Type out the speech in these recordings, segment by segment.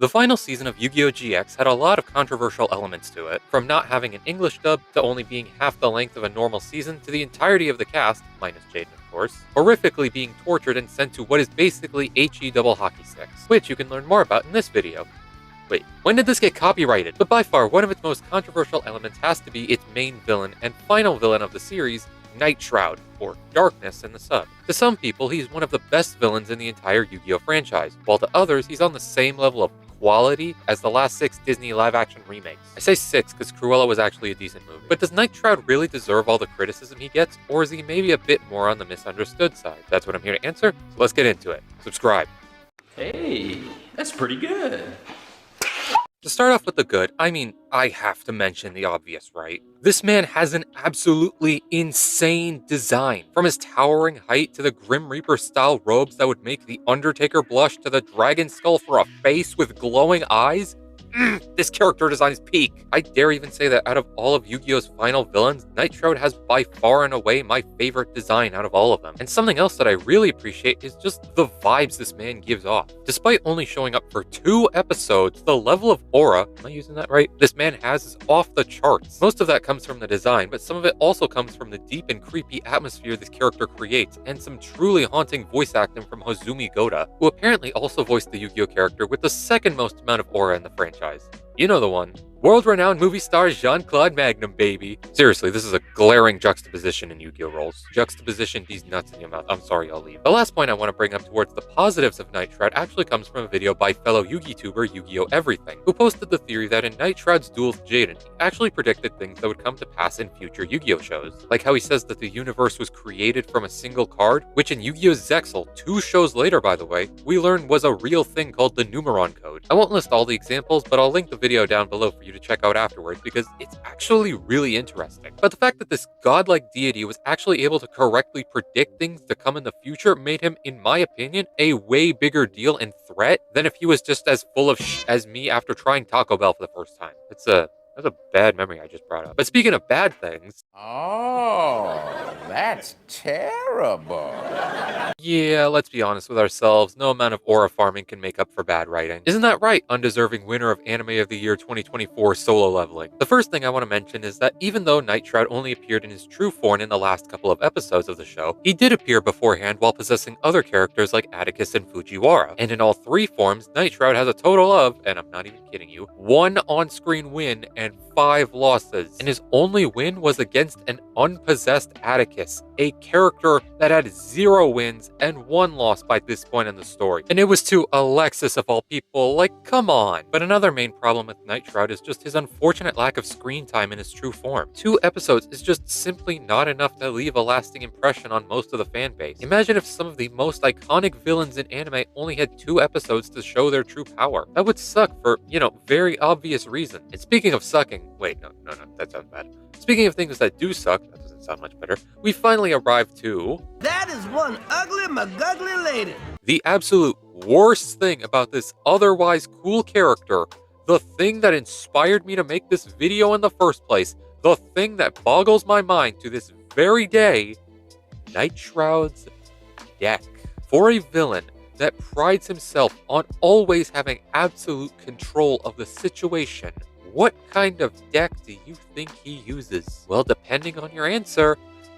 The final season of Yu-Gi-Oh! GX had a lot of controversial elements to it, from not having an English dub to only being half the length of a normal season to the entirety of the cast, minus Jaden of course, horrifically being tortured and sent to what is basically HE double hockey sticks, which you can learn more about in this video. Wait, when did this get copyrighted? But by far, one of its most controversial elements has to be its main villain and final villain of the series, Night Shroud, or Darkness in the sub. To some people, he's one of the best villains in the entire Yu-Gi-Oh! Franchise, while to others, he's on the same level of quality as the last 6 Disney live-action remakes. I say 6 because Cruella was actually a decent movie. But does Night Shroud really deserve all the criticism he gets, or is he maybe a bit more on the misunderstood side? That's what I'm here to answer, so let's get into it. Subscribe. Hey, that's pretty good. To start off with the good, I mean, I have to mention the obvious, right? This man has an absolutely insane design. From his towering height to the Grim Reaper style robes that would make the Undertaker blush to the dragon skull for a face with glowing eyes. This character design is peak. I dare even say that out of all of Yu-Gi-Oh's final villains, Night Shroud has by far and away my favorite design out of all of them. And something else that I really appreciate is just the vibes this man gives off. Despite only showing up for 2 episodes, the level of aura, am I using that right? This man has is off the charts. Most of that comes from the design, but some of it also comes from the deep and creepy atmosphere this character creates, and some truly haunting voice acting from Hozumi Goda, who apparently also voiced the Yu-Gi-Oh character with the second most amount of aura in the franchise. You know the one. World-renowned movie star Jean-Claude Magnum, baby. Seriously, this is a glaring juxtaposition in Yu-Gi-Oh! Roles. Juxtaposition these nuts in your mouth. I'm sorry, I'll leave. The last point I want to bring up towards the positives of Night Shroud actually comes from a video by fellow Yugi-tuber Yu-Gi-Oh! Everything, who posted the theory that in Night Shroud's duel with Jaden, he actually predicted things that would come to pass in future Yu-Gi-Oh! Shows. Like how he says that the universe was created from a single card, which in Yu-Gi-Oh! Zexal, 2 shows later by the way, we learned was a real thing called the Numeron Code. I won't list all the examples, but I'll link the video down below for you to check out afterwards because it's actually really interesting. But the fact that this godlike deity was actually able to correctly predict things to come in the future made him, in my opinion, a way bigger deal and threat than if he was just as full of as me after trying Taco Bell for the first time. That's a bad memory I just brought up. But speaking of bad things... Oh, that's terrible. Yeah, let's be honest with ourselves. No amount of aura farming can make up for bad writing. Isn't that right, undeserving winner of Anime of the Year 2024 solo leveling? The first thing I want to mention is that even though Night Shroud only appeared in his true form in the last couple of episodes of the show, he did appear beforehand while possessing other characters like Atticus and Fujiwara. And in all 3 forms, Night Shroud has a total of, and I'm not even kidding you, 1 on-screen win and 5 losses, and his only win was against an unpossessed Atticus, a character that had 0 wins and 1 loss by this point in the story. And it was to Alexis of all people, like come on. But another main problem with Night Shroud is just his unfortunate lack of screen time in his true form. 2 episodes is just simply not enough to leave a lasting impression on most of the fan base. Imagine if some of the most iconic villains in anime only had 2 episodes to show their true power. That would suck for, very obvious reasons. And speaking of sucking, wait, no, that sounds bad. Speaking of things that do suck, that doesn't sound much better, we finally arrived to... That is one ugly McGugly lady. The absolute worst thing about this otherwise cool character, the thing that inspired me to make this video in the first place, the thing that boggles my mind to this very day, Night Shroud's deck. For a villain that prides himself on always having absolute control of the situation, what kind of deck do you think he uses? Well, depending on your answer,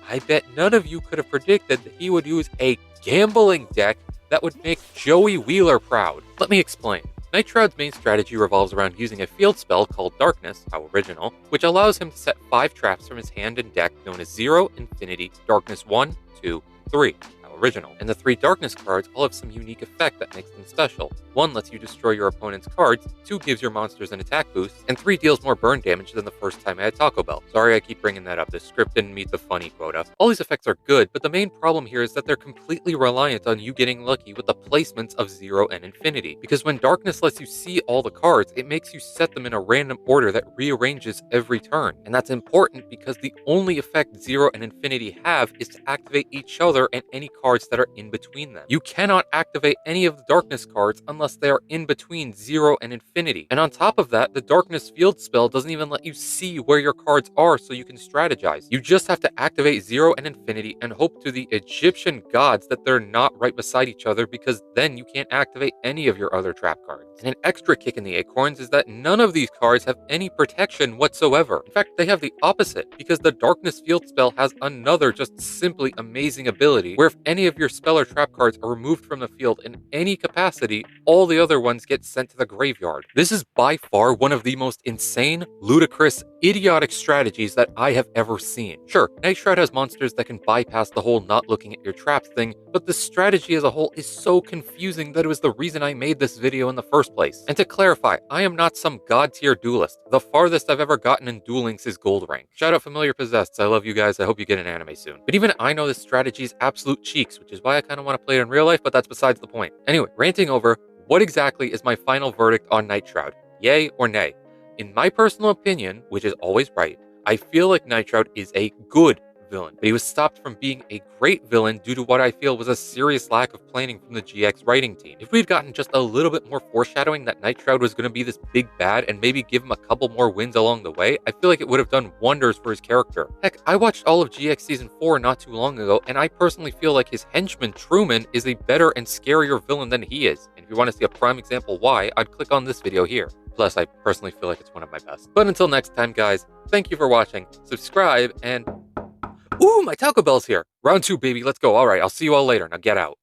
I bet none of you could have predicted that he would use a gambling deck that would make Joey Wheeler proud. Let me explain. Night Shroud's main strategy revolves around using a field spell called Darkness, how original, which allows him to set 5 traps from his hand and deck known as 0, Infinity, Darkness 1, 2, 3. Original. And the 3 darkness cards all have some unique effect that makes them special. 1 lets you destroy your opponent's cards, 2 gives your monsters an attack boost, and 3 deals more burn damage than the first time I had Taco Bell. Sorry I keep bringing that up, this script didn't meet the funny quota. All these effects are good, but the main problem here is that they're completely reliant on you getting lucky with the placements of 0 and Infinity. Because when Darkness lets you see all the cards, it makes you set them in a random order that rearranges every turn. And that's important because the only effect 0 and Infinity have is to activate each other and any card cards that are in between them. You cannot activate any of the darkness cards unless they are in between 0 and infinity. And on top of that, the darkness field spell doesn't even let you see where your cards are so you can strategize. You just have to activate 0 and infinity and hope to the Egyptian gods that they're not right beside each other, because then you can't activate any of your other trap cards. And an extra kick in the acorns is that none of these cards have any protection whatsoever. In fact, they have the opposite, because the darkness field spell has another just simply amazing ability where if any of your spell or trap cards are removed from the field in any capacity, all the other ones get sent to the graveyard. This is by far one of the most insane, ludicrous, idiotic strategies that I have ever seen. Sure, Night Shroud has monsters that can bypass the whole not looking at your traps thing, but the strategy as a whole is so confusing that it was the reason I made this video in the first place. And to clarify, I am not some god tier duelist. The farthest I've ever gotten in Duel Links is gold rank. Shout out Familiar Possessed, I love you guys, I hope you get an anime soon. But even I know this strategy is absolute cheeks, which is why I kind of want to play it in real life, but that's besides the point. Anyway, ranting over, what exactly is my final verdict on Night Shroud? Yay or nay? In my personal opinion, which is always right, I feel like Night Shroud is a good villain, but he was stopped from being a great villain due to what I feel was a serious lack of planning from the GX writing team. If we'd gotten just a little bit more foreshadowing that Night Shroud was going to be this big bad and maybe give him a couple more wins along the way, I feel like it would have done wonders for his character. Heck, I watched all of GX Season 4 not too long ago, and I personally feel like his henchman Truman is a better and scarier villain than he is. And if you want to see a prime example why, I'd click on this video here. Plus, I personally feel like it's one of my best. But until next time, guys, thank you for watching, subscribe, and... Ooh, my Taco Bell's here! Round 2, baby, let's go. Alright, I'll see you all later. Now get out.